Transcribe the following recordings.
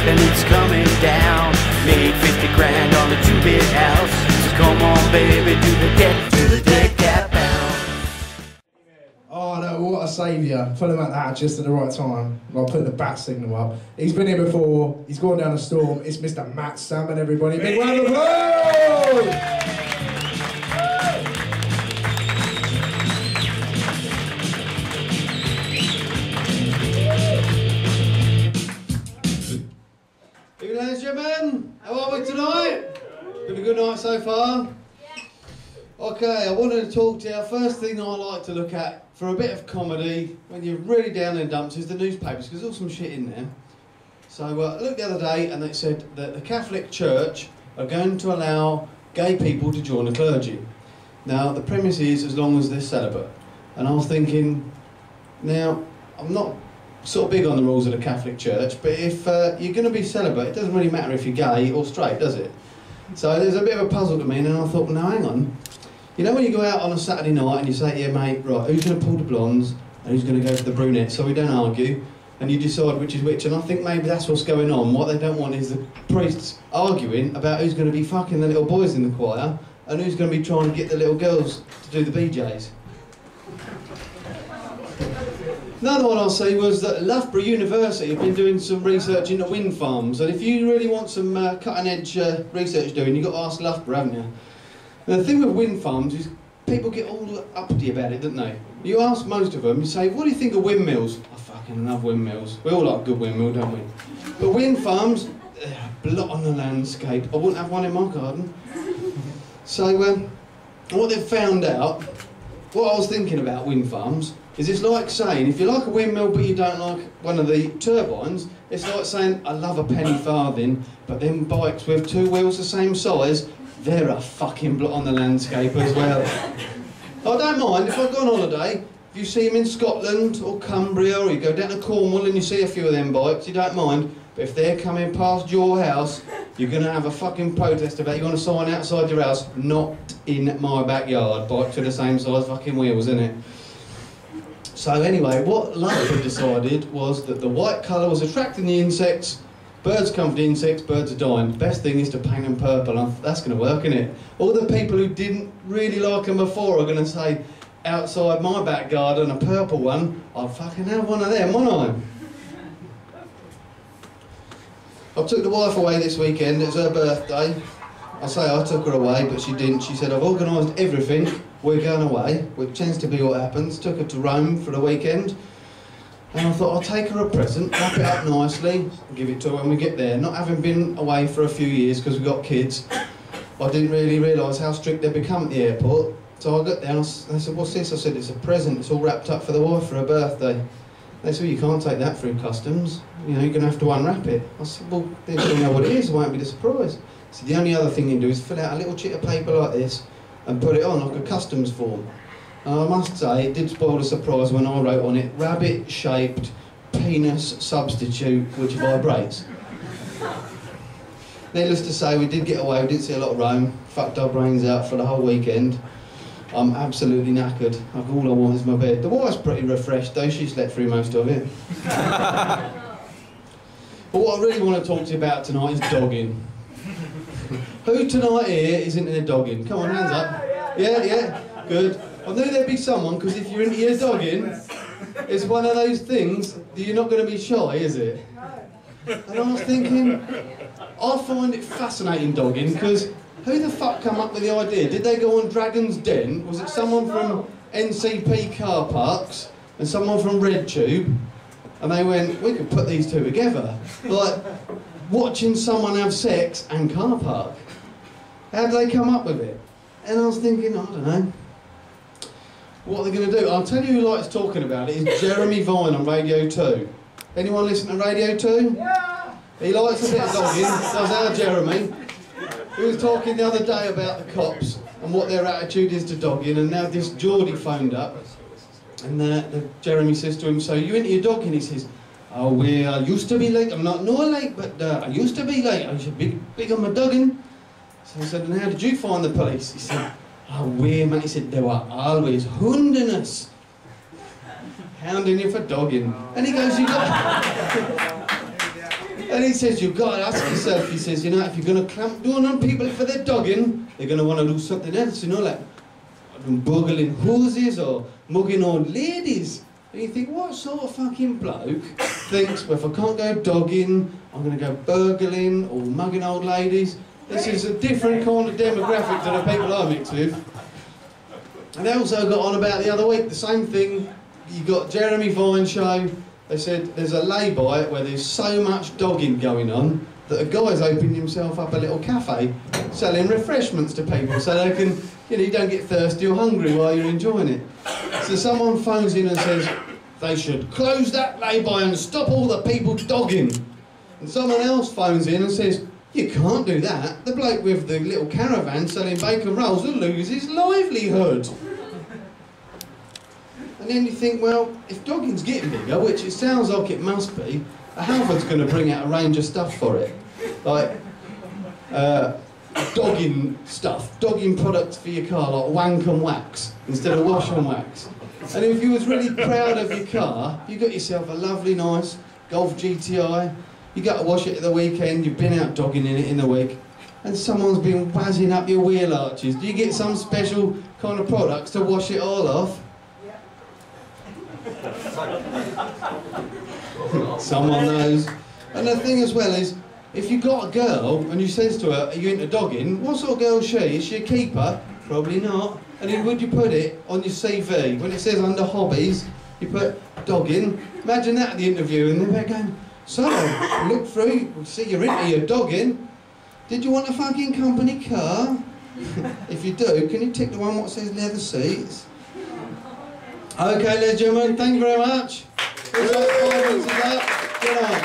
and it's coming down. Made 50 grand on a 2-bit house. So come on baby, do the dead cat bounce. Oh no, what a saviour. Put him at that just at the right time. I'll put the bat signal up. He's been here before, he's gone down a storm. It's Mr. Matt Salmon, everybody. Big round of applause! Ladies and gentlemen, how are we tonight? Been a good night so far? Okay, I wanted to talk to you. First thing I like to look at for a bit of comedy when you're really down in the dumps is the newspapers, because there's all some shit in there. So I looked the other day and it said that the Catholic Church are going to allow gay people to join the clergy. Now the premise is as long as they're celibate. And I was thinking, now I'm not sort of big on the rules of the Catholic Church, but if you're going to be celibate, it doesn't really matter if you're gay or straight, does it? So there's a bit of a puzzle to me, and then I thought, well, now hang on. You know when you go out on a Saturday night and you say to your mate, right, who's going to pull the blondes and who's going to go for the brunettes, so we don't argue, and you decide which is which, and I think maybe that's what's going on. What they don't want is the priests arguing about who's going to be fucking the little boys in the choir and who's going to be trying to get the little girls to do the BJs. Another one I'll say was that Loughborough University have been doing some research into wind farms, and if you really want some cutting-edge research doing, you've got to ask Loughborough, haven't you? And the thing with wind farms is people get all uppity about it, don't they? You ask most of them, you say, what do you think of windmills? I fucking love windmills. We all like a good windmill, don't we? But wind farms, blot on the landscape. I wouldn't have one in my garden. So what they've found out, what I was thinking about wind farms, is it's like saying, if you like a windmill but you don't like one of the turbines, it's like saying, I love a penny farthing, but them bikes with 2 wheels the same size, they're a fucking blot on the landscape as well. I don't mind, if I go on holiday, if you see them in Scotland or Cumbria, or you go down to Cornwall and you see a few of them bikes, you don't mind, but if they're coming past your house, you're going to have a fucking protest about it. You're going to sign outside your house, not in my backyard, bikes with the same size fucking wheels, innit? So anyway, what Loughborough decided was that the white colour was attracting the insects, birds come for the insects, birds are dying. The best thing is to paint them purple, and that's going to work, isn't it? All the people who didn't really like them before are going to say, outside my back garden, a purple one, I'll fucking have one of them, won't I? I took the wife away this weekend, it was her birthday. I say I took her away, but she didn't. She said, I've organised everything, we're going away, which tends to be what happens. Took her to Rome for the weekend, and I thought I'll take her a present, wrap it up nicely, and give it to her when we get there. Not having been away for a few years because we've got kids, I didn't really realise how strict they'd become at the airport. So I got there and they said, what's this? I said, it's a present, it's all wrapped up for the wife for her birthday. They said, well, you can't take that through customs, you know, you're going to have to unwrap it. I said, well, they don't know what it is, it won't be a surprise. So the only other thing you can do is fill out a little sheet of paper like this and put it on like a customs form. And I must say, it did spoil the surprise when I wrote on it, rabbit-shaped penis substitute which vibrates. Needless to say, we did get away, we didn't see a lot of Rome, fucked our brains out for the whole weekend. I'm absolutely knackered, like all I want is my bed. The wife's pretty refreshed though, she slept through most of it. But what I really want to talk to you about tonight is dogging. Who tonight here is into their dogging? Come on, hands up. Yeah, good. I knew there'd be someone, because if you're into your dogging, it's one of those things that you're not going to be shy, is it? And I was thinking, I find it fascinating dogging, because who the fuck come up with the idea? Did they go on Dragon's Den? Was it someone from NCP car parks and someone from RedTube? And they went, we could put these two together. Like, watching someone have sex and car park. How did they come up with it? And I was thinking, I don't know. What are they going to do? I'll tell you who likes talking about it. It's Jeremy Vine on Radio 2. Anyone listen to Radio 2? Yeah! He likes a bit of dogging. Does our Jeremy. He was talking the other day about the cops and what their attitude is to dogging, and now this Geordie phoned up, and Jeremy says to him, so you into your dogging? He says, oh, well, I used to be late. I'm not late, but I used to be late. I was big on my dogging. So I said, and how did you find the police? He said, oh, well, man, he said, they were always hounding us. Hounding you for dogging. And he goes, you got... And he says, you've got to ask yourself, he says, you know, if you're going to clamp down on people for their dogging, they're going to want to do something else, you know, like burgling hoses or mugging old ladies. And you think, what sort of fucking bloke thinks, well, if I can't go dogging, I'm going to go burgling or mugging old ladies? This is a different kind of demographic to the people I mix with. And they also got on about the other week, the same thing. You got Jeremy Vine show. They said there's a lay-by where there's so much dogging going on that a guy's opened himself up a little cafe selling refreshments to people so they can, you know, you don't get thirsty or hungry while you're enjoying it. So someone phones in and says they should close that lay-by and stop all the people dogging. And someone else phones in and says, you can't do that. The bloke with the little caravan selling bacon rolls will lose his livelihood. And then you think, well, if dogging's getting bigger, which it sounds like it must be, Halford's going to bring out a range of stuff for it. Like, dogging stuff, dogging products for your car, like wank and wax, instead of wash and wax. And if you was really proud of your car, you got yourself a lovely, nice Golf GTI, you got to wash it at the weekend, you've been out dogging in it in the week, and someone's been wazzing up your wheel arches. Do you get some special kind of products to wash it all off? Someone knows. And the thing as well is, if you've got a girl and you says to her, are you into dogging? What sort of girl is she? Is she a keeper? Probably not. And then would you put it on your CV? When it says under hobbies, you put dogging. Imagine that at the interview, and they're going, so, look through, see you're into your dogging. Did you want a fucking company car? If you do, can you tick the one that says leather seats? Okay, ladies and gentlemen, thank you very much. Good night.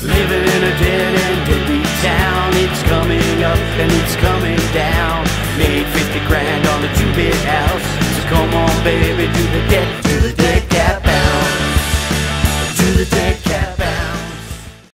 Living in a dead-end deadbeat town. It's coming up and it's coming down. Made 50 grand on a 2-bit house. So come on baby, do the debt.